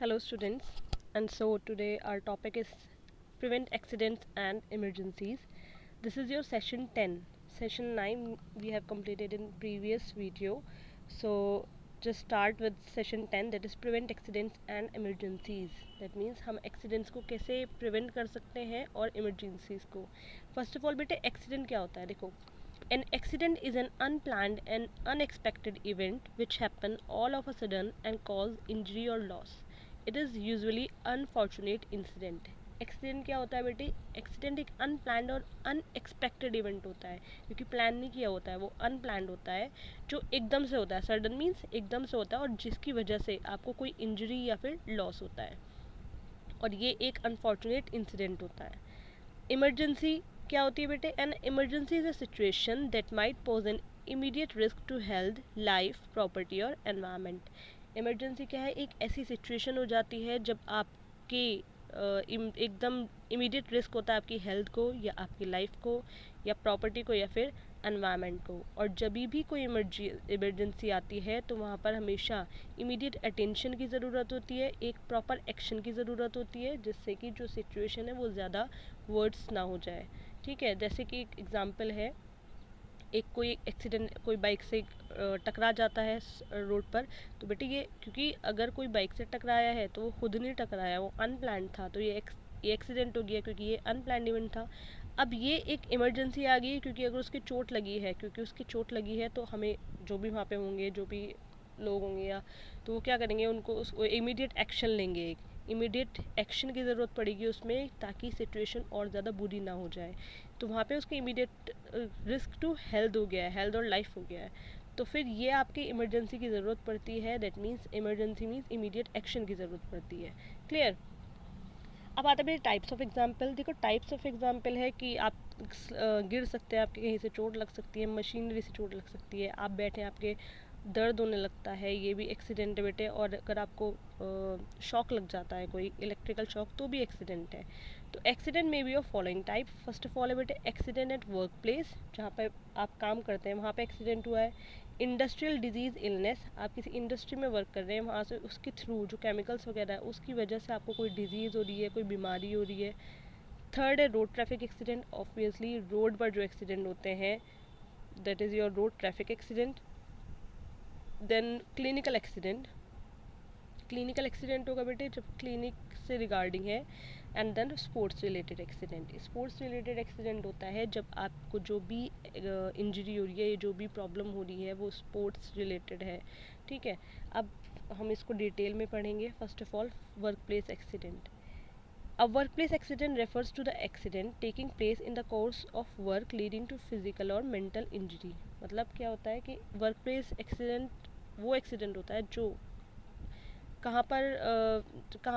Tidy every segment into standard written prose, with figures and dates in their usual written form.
Hello students, and so today our topic is prevent accidents and emergencies. This is your session 10. Session 9 we have completed in previous video. So just start with session 10, that is prevent accidents and emergencies. That means हम accidents को कैसे prevent कर सकते हैं और emergencies को. First of all बेटे accident क्या होता है देखो. An accident is an unplanned and unexpected event which happen all of a sudden and cause injury or loss. It is usually unfortunate incident. Accident क्या होता है बेटी? एक्सीडेंट एक अनप्लान्ड और अनएक्सपेक्टेड इवेंट होता है, क्योंकि प्लान नहीं किया होता है, वो अनप्लान्ड होता है, जो एकदम से होता है. सडन मीन्स एकदम से होता है, और जिसकी वजह से आपको कोई इंजरी या फिर लॉस होता है, और ये एक अनफॉर्चुनेट इंसिडेंट होता है. इमरजेंसी क्या होती है बेटे? An emergency is a situation that might pose an immediate risk to health, life, property और एनवायरनमेंट. इमरजेंसी क्या है? एक ऐसी सिचुएशन हो जाती है जब आपके एकदम इमीडिएट रिस्क होता है आपकी हेल्थ को या आपकी लाइफ को या प्रॉपर्टी को या फिर एनवायरनमेंट को. और जब भी कोई इमरजेंसी आती है तो वहाँ पर हमेशा इमीडिएट अटेंशन की ज़रूरत होती है, एक प्रॉपर एक्शन की ज़रूरत होती है, जिससे कि जो सिचुएशन है वो ज़्यादा वर्ड्स ना हो जाए. ठीक है, जैसे कि एक एग्ज़ाम्पल है, एक कोई एक्सीडेंट, कोई बाइक से टकरा जाता है रोड पर, तो बेटे ये क्योंकि अगर कोई बाइक से टकराया है तो वो खुद नहीं टकराया, वो अनप्लान्ड था, तो ये एक्सीडेंट हो गया क्योंकि ये अनप्लान्ड इवेंट था. अब ये एक इमरजेंसी आ गई क्योंकि अगर उसकी चोट लगी है, तो हमें जो भी वहाँ पे होंगे, जो भी लोग होंगे, या तो वो क्या करेंगे, उनको उसको इमीडिएट एक्शन लेंगे. एक इमीडिएट एक्शन की ज़रूरत पड़ेगी उसमें, ताकि सिचुएशन और ज़्यादा बुरी ना हो जाए. तो वहाँ पे उसकी इमीडिएट रिस्क टू हेल्थ हो गया है, हेल्थ और लाइफ हो गया है. तो फिर ये आपकी इमरजेंसी की ज़रूरत पड़ती है. That means emergency means immediate action की ज़रूरत पड़ती है. क्लियर? अब आता है टाइप्स ऑफ एग्जाम्पल. देखो टाइप्स ऑफ एग्जाम्पल है कि आप गिर सकते हैं, आपके कहीं से चोट लग सकती है, मशीनरी से चोट लग सकती है, आप बैठे आपके दर्द होने लगता है, ये भी एक्सीडेंट है बेटे. और अगर आपको शॉक लग जाता है, कोई इलेक्ट्रिकल शॉक, तो भी एक्सीडेंट है. तो एक्सीडेंट में be of following type. First of all है बेटे एक्सीडेंट एट वर्क प्लेस, जहाँ पर आप काम करते हैं वहाँ पे एक्सीडेंट हुआ है. इंडस्ट्रियल डिजीज़ इलनेस, आप किसी इंडस्ट्री में वर्क कर रहे हैं, वहाँ से उसके थ्रू जो केमिकल्स वगैरह है उसकी वजह से आपको कोई डिजीज़ हो रही है, कोई बीमारी हो रही है. थर्ड है road traffic accident. Obviously road पर जो एक्सीडेंट होते हैं, that is your road traffic accident. Then clinical accident. Clinical accident होगा बेटे जब क्लिनिक से रिगार्डिंग है. And then sports related accident. Sports related accident होता है जब आपको जो भी इंजरी हो रही है, जो भी प्रॉब्लम हो रही है, वो स्पोर्ट्स रिलेटेड है. ठीक है, अब हम इसको डिटेल में पढ़ेंगे. First of all work place accident. A workplace accident refers to the accident taking place in the course of work leading to physical or mental injury. मतलब क्या होता है कि वर्कप्लेस एक्सीडेंट वो एक्सीडेंट होता है जो कहाँ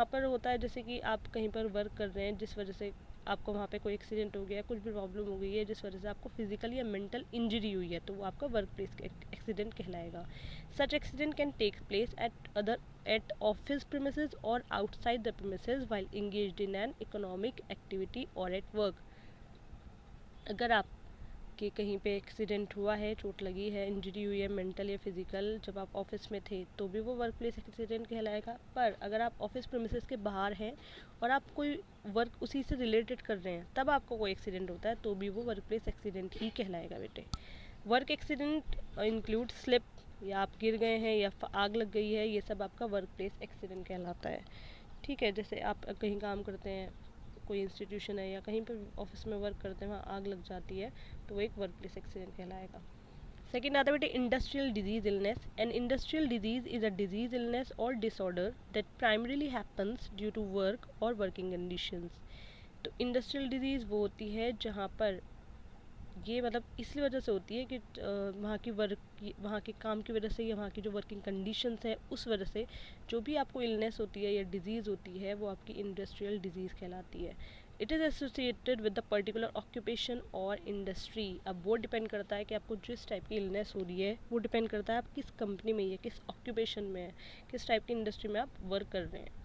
पर होता है. जैसे कि आप कहीं पर वर्क कर रहे हैं, जिस वजह से आपको वहाँ पे कोई एक्सीडेंट हो गया है, कुछ भी प्रॉब्लम हो गई है जिस वजह से आपको फिजिकल या मेंटल इंजरी हुई है, तो वो आपका वर्क प्लेस एक्सीडेंट कहलाएगा. Such accident can take place at office premises और outside the premises while engaged in an economic activity और एट वर्क. अगर आप कि कहीं पे एक्सीडेंट हुआ है, चोट लगी है, इंजरी हुई है मेंटल या फिजिकल, जब आप ऑफिस में थे तो भी वो वर्क प्लेस एक्सीडेंट कहलाएगा. पर अगर आप ऑफिस प्रीमिसेस के बाहर हैं और आप कोई वर्क उसी से रिलेटेड कर रहे हैं, तब आपको कोई एक्सीडेंट होता है, तो भी वो वर्क प्लेस एक्सीडेंट ही कहलाएगा बेटे. वर्क एक्सीडेंट इंक्लूड स्लिप, या आप गिर गए हैं या आग लग गई है, ये सब आपका वर्क प्लेस एक्सीडेंट कहलाता है. ठीक है, जैसे आप कहीं काम करते हैं, कोई इंस्टीट्यूशन है या कहीं पर ऑफिस में वर्क करते हैं, वहाँ आग लग जाती है, तो वो एक वर्क प्लेस एक्सीडेंट कहलाएगा. सेकेंड आता है बेटे industrial disease illness. An industrial disease is a disease illness और disorder that primarily happens due to work और वर्किंग कंडीशंस. तो इंडस्ट्रियल डिजीज़ वो होती है जहाँ पर ये मतलब इसलिए वजह से होती है कि वहाँ के काम की वजह से या वहाँ की जो वर्किंग कंडीशंस है उस वजह से जो भी आपको इलनेस होती है या डिजीज़ होती है, वो आपकी इंडस्ट्रियल डिजीज़ कहलाती है. It is associated with the particular occupation और इंडस्ट्री. अब वो डिपेंड करता है कि आपको जिस टाइप की इलनेस हो रही है, वो डिपेंड करता है आप किस कंपनी में या किस ऑक्यूपेशन में है, किस टाइप की इंडस्ट्री में आप वर्क कर रहे हैं.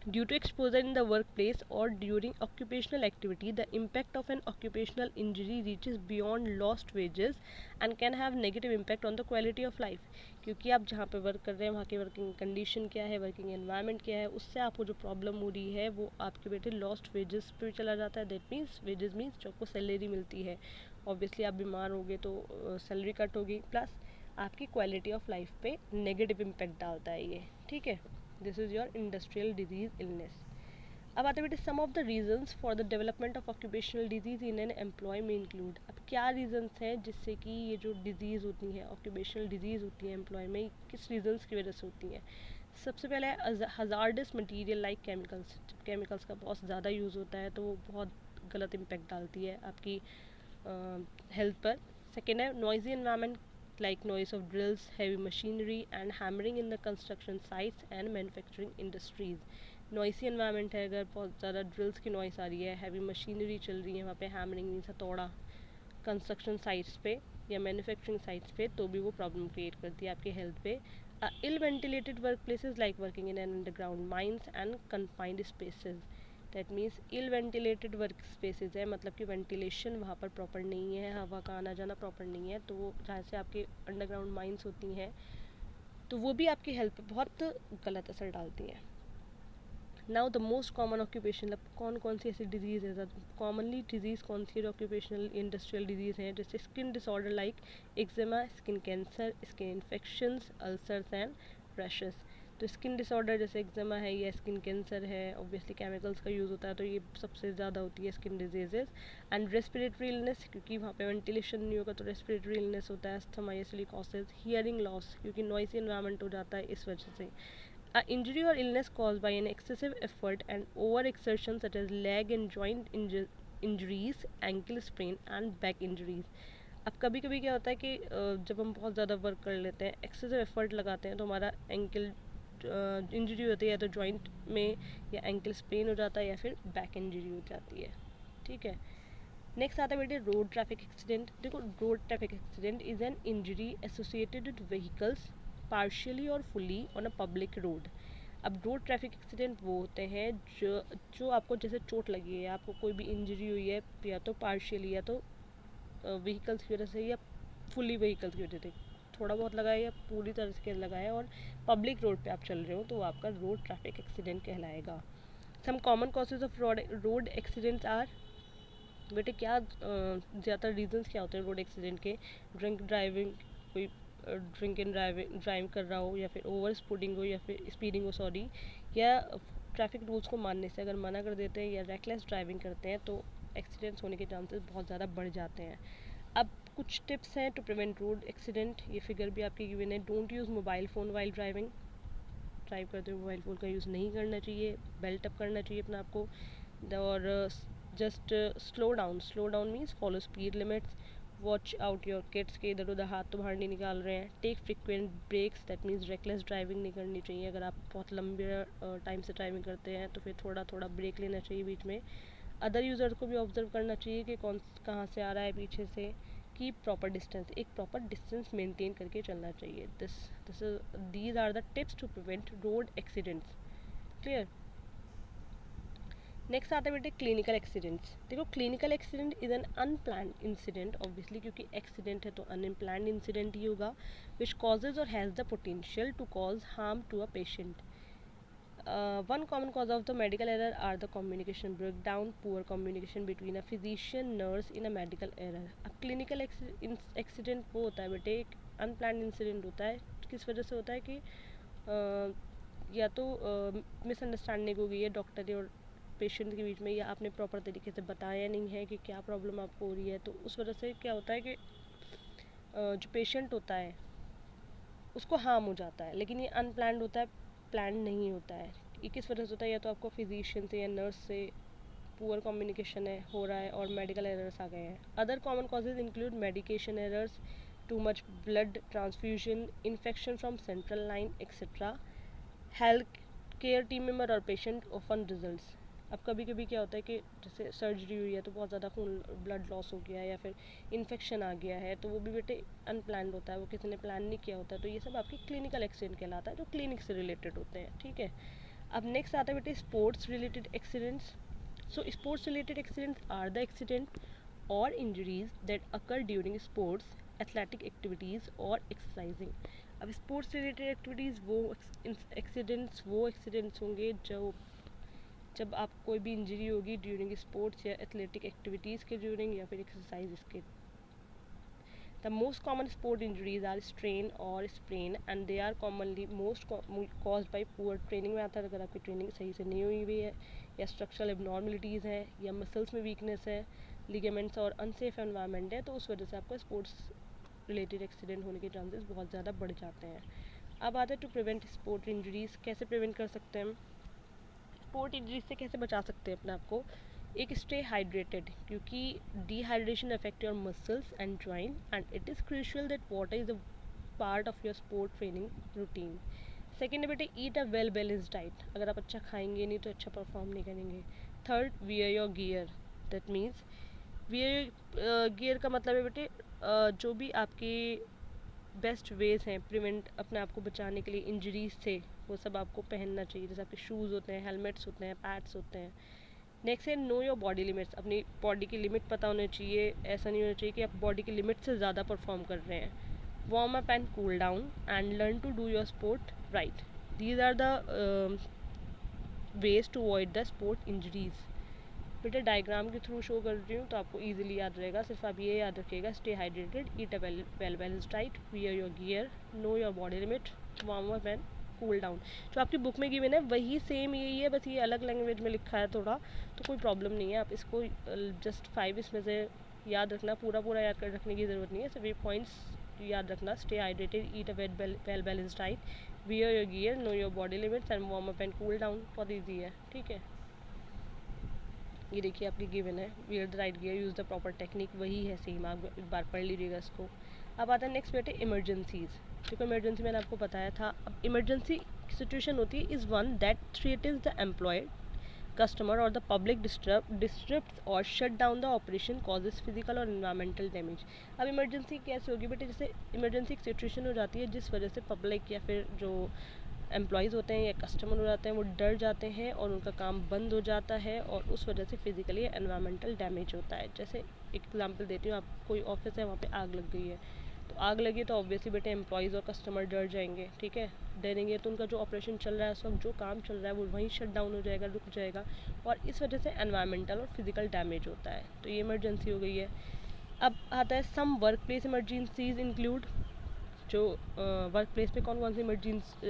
Due to exposure in the workplace or during occupational activity, the impact of an occupational injury reaches beyond lost wages and can have negative impact on the quality of life. क्योंकि आप जहाँ पे work कर रहे हैं वहाँ की working condition क्या है, वर्किंग एनवायरनमेंट क्या है, उससे आपको जो प्रॉब्लम हो रही है वो आपके बेटे लॉस्ट वेजेस पे चला जाता है. दैट मीन्स वेजेस मीन्स जो आपको सैलरी मिलती है. ऑब्वियसली आप बीमार होगे तो सैलरी कट होगी, प्लस आपकी क्वालिटी ऑफ लाइफ पे नेगेटिव इम्पैक्ट डालता है ये. ठीक है, this is your industrial disease illness. अब आते बेटे some of the reasons for the development of occupational disease in an employ में इंक्लूड. अब क्या रीजंस हैं जिससे कि ये जो डिजीज़ होती हैं, ऑक्यूपेशनल डिजीज़ होती हैं एम्प्लॉय में, किस रीजंस की वजह से होती हैं. सबसे पहले है हजार्डस मटीरियल लाइक केमिकल्स. जब केमिकल्स का बहुत ज़्यादा यूज़ होता है तो वो बहुत गलत इम्पैक्ट डालती है आपकी हेल्थ पर. सेकेंड है noisy environment like noise of drills, heavy machinery and hammering in the construction sites and manufacturing industries. Noisy environment है, अगर बहुत ज़्यादा ड्रिल्स की नॉइस आ रही है, हैवी मशीनरी चल रही है, वहाँ पे हैमरिंग मीन्स हथौड़ा कंस्ट्रक्शन साइट्स पे या मैन्युफैक्चरिंग साइट्स पे, तो भी वो प्रॉब्लम क्रिएट करती है आपके हेल्थ पे. Ill ventilated work places like working in underground mines and confined spaces. That means ill ventilated work spaces है, मतलब कि वेंटिलेशन वहाँ पर प्रॉपर नहीं है, हवा का आना जाना प्रॉपर नहीं है, तो वो जहाँ से आपके अंडरग्राउंड माइंस होती हैं तो वो भी आपकी हेल्थ पे बहुत गलत असर डालती हैं. Now the most common occupation, कौन कौन सी ऐसी डिजीज़ है, कॉमनली डिजीज़ कौन सी ऑक्यूपेशनल इंडस्ट्रियल डिजीज़ हैं, जैसे skin disorder like eczema, skin cancer, skin infections, ulcers and rashes. तो स्किन डिसऑर्डर जैसे एक्जिमा है या स्किन कैंसर है, ऑब्वियसली केमिकल्स का यूज़ होता है तो ये सबसे ज़्यादा होती है skin diseases. And respiratory illness, क्योंकि वहाँ पे वेंटिलेशन नहीं होगा तो रेस्पिरेटरी इलनेस होता है, अस्थमा या सिलिकोसिस. हियरिंग लॉस, क्योंकि नॉइसी एनवायरनमेंट हो जाता है इस वजह से. Injury or illness caused by an excessive effort and overexertion such as leg and joint injuries, ankle sprain and back injuries. अब कभी कभी क्या होता है कि जब हम बहुत ज़्यादा वर्क कर लेते हैं, एक्सेसिव एफर्ट लगाते हैं, तो हमारा एंकल इंजरी होती है, या तो जॉइंट में या एंकल स्प्रेन हो जाता है या फिर बैक इंजरी हो जाती है. ठीक है, नेक्स्ट आता है बेटे रोड ट्रैफिक एक्सीडेंट. देखो, road traffic accident is an injury associated with vehicles partially और fully on a public road. अब रोड ट्रैफिक एक्सीडेंट वो होते हैं जो आपको जैसे चोट लगी है, आपको कोई भी इंजरी हुई है, या तो पार्शियली या तो व्हीकल्स की वजह से या फुली व्हीकल्स की वजह से, थोड़ा बहुत लगा है या पूरी तरह से लगा है, और पब्लिक रोड पे आप चल रहे हो, तो वो आपका रोड ट्रैफिक एक्सीडेंट कहलाएगा. Some common causes of road accidents are, बेटे क्या ज़्यादा रीजंस क्या होते हैं रोड एक्सीडेंट के. ड्रिंक ड्राइविंग, कोई ड्रिंक एंड ड्राइव कर रहा हो, या फिर ओवर स्पीडिंग हो, या फिर स्पीडिंग हो सॉरी, या ट्रैफिक रूल्स को मानने से अगर मना कर देते हैं या रेकलेस ड्राइविंग करते हैं तो एक्सीडेंट्स होने के चांसेस बहुत ज़्यादा बढ़ जाते हैं. अब कुछ टिप्स हैं टू प्रिवेंट रोड एक्सीडेंट, ये फिगर भी आपकी गिवन है. Don't use mobile phone while driving. Drive करते हुए मोबाइल फ़ोन का यूज़ नहीं करना चाहिए. बेल्ट अप करना चाहिए अपने आप को. और just slow down means follow speed limits. Watch out your kids के इधर उधर हाथ तो बाहर नहीं निकाल रहे हैं. Take frequent breaks, that means reckless driving नहीं करनी चाहिए. अगर आप बहुत लंबे टाइम से ड्राइविंग करते हैं तो फिर थोड़ा थोड़ा ब्रेक लेना चाहिए बीच में. अदर यूज़र्स को भी ऑब्जर्व करना चाहिए कि कौन कहाँ से आ रहा है पीछे से. कीप प्रॉपर डिस्टेंस, एक प्रॉपर डिस्टेंस मेंटेन करके चलना चाहिए. These are the tips to prevent road accidents. Clear. Next आता है बेटे क्लिनिकल एक्सीडेंट्स. देखो, clinical accident is an unplanned incident, obviously क्योंकि एक्सीडेंट है तो अनप्लान्ड इंसिडेंट ही होगा, which causes or has the potential to cause harm to a patient. One common cause of the medical error are the communication breakdown, poor communication between a physician, nurse in a medical error. अब clinical accident वो होता है बेटे, एक unplanned incident होता है. किस वजह से होता है कि या तो मिसअंडरस्टैंडिंग हो गई है डॉक्टर और पेशेंट के बीच में, या आपने प्रॉपर तरीके से बताया नहीं है कि क्या प्रॉब्लम आपको हो रही है, तो उस वजह से क्या होता है कि जो पेशेंट होता है उसको हार्म हो जाता है. लेकिन ये अनप्लान्ड होता है, प्लान नहीं होता है. ये किस वजह से होता है, या तो आपको फिजिशियन से या नर्स से पुअर कम्युनिकेशन है हो रहा है और मेडिकल एरर्स आ गए हैं. Other common causes include medication errors, too much blood transfusion, infection from central line etcetera. Health care team member और पेशेंट ऑफन रिजल्ट्स. अब कभी कभी क्या होता है कि जैसे सर्जरी हुई है तो बहुत ज़्यादा खून ब्लड लॉस हो गया है या फिर इन्फेक्शन आ गया है, तो वो भी बेटे अनप्लान्ड होता है, वो किसी ने प्लान नहीं किया होता है. तो ये सब आपकी क्लिनिकल एक्सीडेंट कहलाता है जो क्लिनिक से रिलेटेड होते हैं. ठीक है. अब नेक्स्ट आता है बेटे sports related accidents. So sports related accidents are the accident और injuries that occur during sports, athletic activities और एक्सरसाइजिंग. अब स्पोर्ट्स रिलेटेड एक्टिविटीज़ वो एक्सीडेंट्स होंगे जब आप कोई भी इंजरी होगी ड्यूरिंग स्पोर्ट्स या एथलेटिक एक्टिविटीज़ के ड्यूरिंग या फिर एक्सरसाइज के. The most common sport injuries are strain or sprain and they are commonly caused by poor training में आता है. अगर आपकी ट्रेनिंग सही से नहीं हुई हुई है या स्ट्रक्चरल एबनॉर्मलिटीज़ हैं या मसल्स में वीकनेस है, लिगामेंट्स और अनसेफ एनवायरनमेंट है, तो उस वजह से आपका स्पोर्ट्स रिलेटेड एक्सीडेंट होने के चांसेस बहुत ज़्यादा बढ़ जाते हैं. अब आता है टू प्रिवेंट स्पोर्ट इंजरीज़. कैसे प्रिवेंट कर सकते हैं हम स्पोर्ट इंजरीज से, कैसे बचा सकते हैं अपने आप को? एक स्टे हाइड्रेटेड, क्योंकि dehydration affect your muscles and joint and it is crucial that water is a part of your sport training routine. Second है बेटे ईट अ वेल बैलेंस्ड डाइट. अगर आप अच्छा खाएंगे नहीं तो अच्छा परफॉर्म नहीं करेंगे. Third, wear your gear. That means wear gear का मतलब है बेटे जो भी आपके बेस्ट वेज हैं प्रिवेंट अपने आप को बचाने के लिए इंजरीज से, वो सब आपको पहनना चाहिए. जैसे आपके शूज़ होते हैं, हेलमेट्स होते हैं, पैड्स होते हैं. नेक्स्ट है नो योर बॉडी लिमिट्स. अपनी बॉडी की लिमिट पता होनी चाहिए. ऐसा नहीं होना चाहिए कि आप बॉडी की लिमिट से ज़्यादा परफॉर्म कर रहे हैं. Warm up and cool down and learn to do your sport right. These are the ways to avoid the sport injuries. बेटा डायग्राम के थ्रू शो कर रही हूँ तो आपको ईजिली याद रहेगा. सिर्फ आप ये याद रखिएगा, stay hydrated, eat a well balanced diet, wear your gear, know your body limit, warm up and cool down. जो आपकी बुक में गिवन है वही सेम यही है, बस ये अलग लैंग्वेज में लिखा है थोड़ा, तो कोई प्रॉब्लम नहीं है. आप इसको जस्ट 5 इसमें से याद रखना, पूरा याद कर रखने की ज़रूरत नहीं है. सिर्फ ये पॉइंट्स याद रखना. Stay hydrated, eat a well balanced diet, wear your gear, know your body limits and warm up and cool down. बहुत ईजी है, ठीक है. ये देखिए आपकी गिवन है, wear the right gear, use the proper technique, वही है सेम. आप एक बार पढ़ लीजिएगा इसको. अब आता है नेक्स्ट बेटे इमरजेंसीज़. देखो इमरजेंसी मैंने आपको बताया था. अब इमरजेंसी सिचुएशन होती है is one that threatens the employed, customer और द पब्लिक डिस्टर्ब्स और shut down the operation, causes physical और इन्वायरमेंटल डैमेज. अब इमरजेंसी कैसे होगी बेटे? जैसे इमरजेंसी एक सिचुएशन हो जाती है जिस वजह से पब्लिक या फिर जो एम्प्लॉयज़ होते हैं या कस्टमर हो जाते हैं वो डर जाते हैं और उनका काम बंद हो जाता है और उस वजह से फिजिकली एनवायरमेंटल डैमेज होता है. जैसे एग्जांपल देती हूँ, आप कोई ऑफिस है वहाँ पे आग लग गई है, तो आग लगी तो ऑब्वियसली बेटे एम्प्लॉयज़ और कस्टमर डर जाएंगे. ठीक है, डरेंगे तो उनका जो ऑपरेशन चल रहा है उस वक्त जो काम चल रहा है वो वहीं शट डाउन हो जाएगा, रुक जाएगा, और इस वजह से एनवायरमेंटल और फिजिकल डैमेज होता है. तो ये इमरजेंसी हो गई है. अब आता है some workplace emergencies include. जो वर्क प्लेस पे कौन कौन सी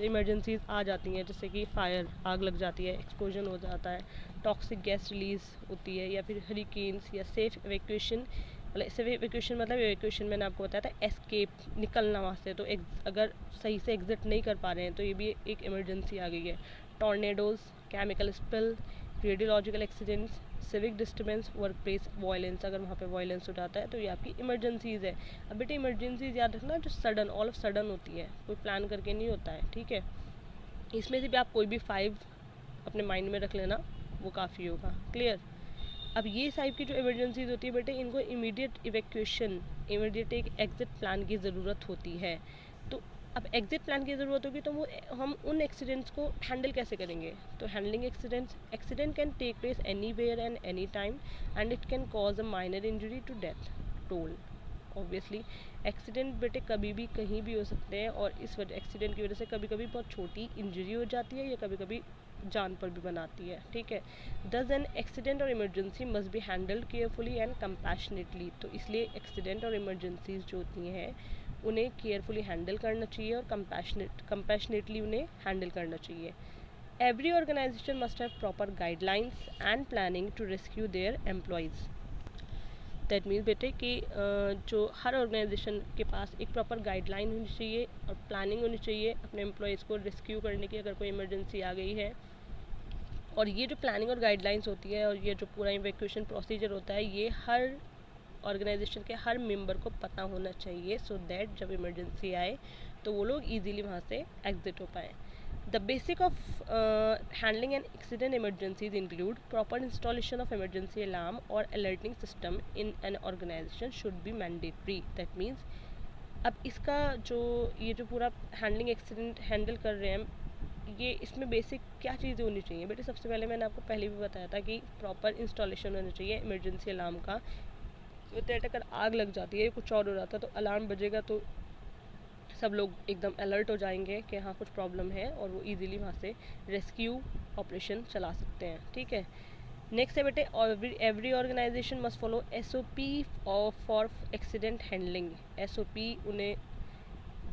इमरजेंसीज आ जाती हैं, जैसे कि फायर, आग लग जाती है, एक्सप्लोजन हो जाता है, टॉक्सिक गैस रिलीज़ होती है, या फिर हरिकेन्स या सेफ इवैक्यूएशन. मतलब सेफ इवैक्यूएशन मतलब इवैक्यूएशन मैंने आपको बताया था एस्केप, निकलना वहाँ से. तो अगर सही से एग्जिट नहीं कर पा रहे हैं तो ये भी एक इमरजेंसी आ गई है. Tornadoes, chemical spill, radiological accidents, civic disturbance, work place violence. अगर वहाँ पे वायलेंस हो जाता है तो ये आपकी इमरजेंसीज़ है. अब बेटे इमरजेंसीज याद रखना जो सडन, ऑल ऑफ सडन होती है, कोई प्लान करके नहीं होता है. ठीक है, इसमें से भी आप कोई भी 5 अपने माइंड में रख लेना, वो काफ़ी होगा. क्लियर. अब ये टाइप की जो इमरजेंसीज होती है बेटे, इनको इमीडिएट इवैक्यूएशन, इमीडिएट एक एग्जिट प्लान की ज़रूरत होती है. तो अब एग्जिट प्लान की ज़रूरत होगी तो वो हम उन एक्सीडेंट्स को हैंडल कैसे करेंगे? तो handling accident can take place anywhere and any time and it can cause a minor injury to death toll. Obviously accident बेटे कभी भी कहीं भी हो सकते हैं और इस वजह एक्सीडेंट की वजह से कभी कभी बहुत छोटी इंजरी हो जाती है या कभी कभी जान पर भी बनाती है. ठीक है, दस एन एक्सीडेंट और emergency must be handled carefully and compassionately. तो इसलिए एक्सीडेंट और इमरजेंसीज जो होती हैं उन्हें केयरफुली हैंडल करना चाहिए और कंपैशनेटली उन्हें हैंडल करना चाहिए. Every organisation must have proper guidelines and planning to rescue their employees. That means बेटे कि जो हर ऑर्गेनाइजेशन के पास एक प्रॉपर गाइडलाइन होनी चाहिए और प्लानिंग होनी चाहिए अपने एम्प्लॉयज़ को रेस्क्यू करने की अगर कोई इमरजेंसी आ गई है. और ये जो प्लानिंग और गाइडलाइंस होती है और ये जो पूरा इवैक्यूएशन प्रोसीजर होता है, ये हर ऑर्गेनाइजेशन के हर मेंबर को पता होना चाहिए, सो दैट जब इमरजेंसी आए तो वो लोग इजीली वहाँ से एग्जिट हो पाएँ. The basic of handling an accident emergencies include proper installation of emergency alarm or alerting system in an organization should be mandatory. That means अब इसका जो ये जो पूरा हैंडलिंग एक्सीडेंट हैंडल कर रहे हैं ये इसमें बेसिक क्या चीज़ें होनी चाहिए बेटे? सबसे पहले मैंने आपको पहले भी बताया था कि प्रॉपर इंस्टॉलेशन होना चाहिए इमरजेंसी अलार्म का। विद अगर आग लग जाती है, कुछ और हो जाता है, तो अलार्म बजेगा तो सब लोग एकदम अलर्ट हो जाएंगे कि हाँ कुछ प्रॉब्लम है, और वो इजीली वहाँ से रेस्क्यू ऑपरेशन चला सकते हैं। ठीक है, नेक्स्ट है बेटे, every organisation must follow SOP for accident handling. SOP उन्हें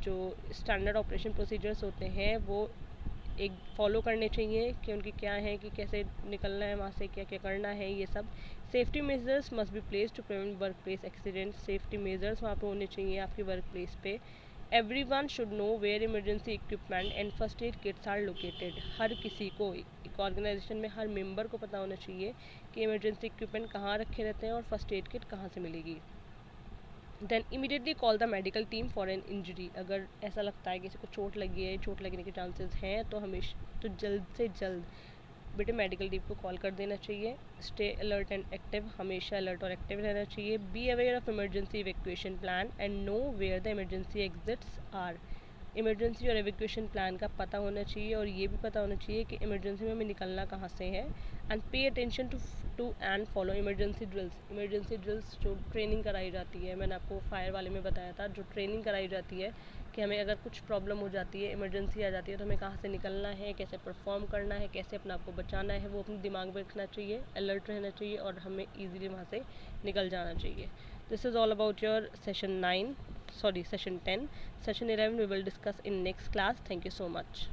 जो स्टैंडर्ड ऑपरेशन प्रोसीजर्स होते हैं वो एक फॉलो करने चाहिए कि उनकी क्या है, कि कैसे निकलना है वहाँ से, क्या क्या करना है, ये सब। Safety measures must be place to prevent work place accident. Safety measures वहाँ पे होने चाहिए आपके वर्क प्लेस पे। Everyone should know where emergency equipment and first aid kits are located. हर किसी को, एक ऑर्गेनाइजेशन में हर मेंबर को पता होना चाहिए कि इमरजेंसी इक्विपमेंट कहाँ रखे रहते हैं और फर्स्ट एड किट कहाँ से मिलेगी। Then immediately call the medical team for an injury. अगर ऐसा लगता है किसी को चोट लगी है, चोट लगने के चांसेस हैं, तो हमेशा तो जल्द से जल्द बेटे मेडिकल टीम को कॉल कर देना चाहिए। स्टे अलर्ट एंड एक्टिव, हमेशा अलर्ट और एक्टिव रहना चाहिए। Be aware of emergency evacuation plan and know where the emergency exits are. Emergency और एवैक्यूएशन प्लान का पता होना चाहिए, और ये भी पता होना चाहिए कि इमरजेंसी में हमें निकलना कहाँ से है। And pay attention to and follow emergency drills. Emergency drills जो ट्रेनिंग कराई जाती है, मैंने आपको फायर वाले में बताया था, जो ट्रेनिंग कराई जाती है कि हमें अगर कुछ प्रॉब्लम हो जाती है, इमरजेंसी आ जाती है, तो हमें कहाँ से निकलना है, कैसे परफॉर्म करना है, कैसे अपने आप को बचाना है, वो अपने दिमाग में रखना चाहिए, अलर्ट रहना चाहिए, और हमें ईजिली वहाँ से निकल जाना चाहिए। This is all about your session 10. Session 11 we will discuss in next class. Thank you so much.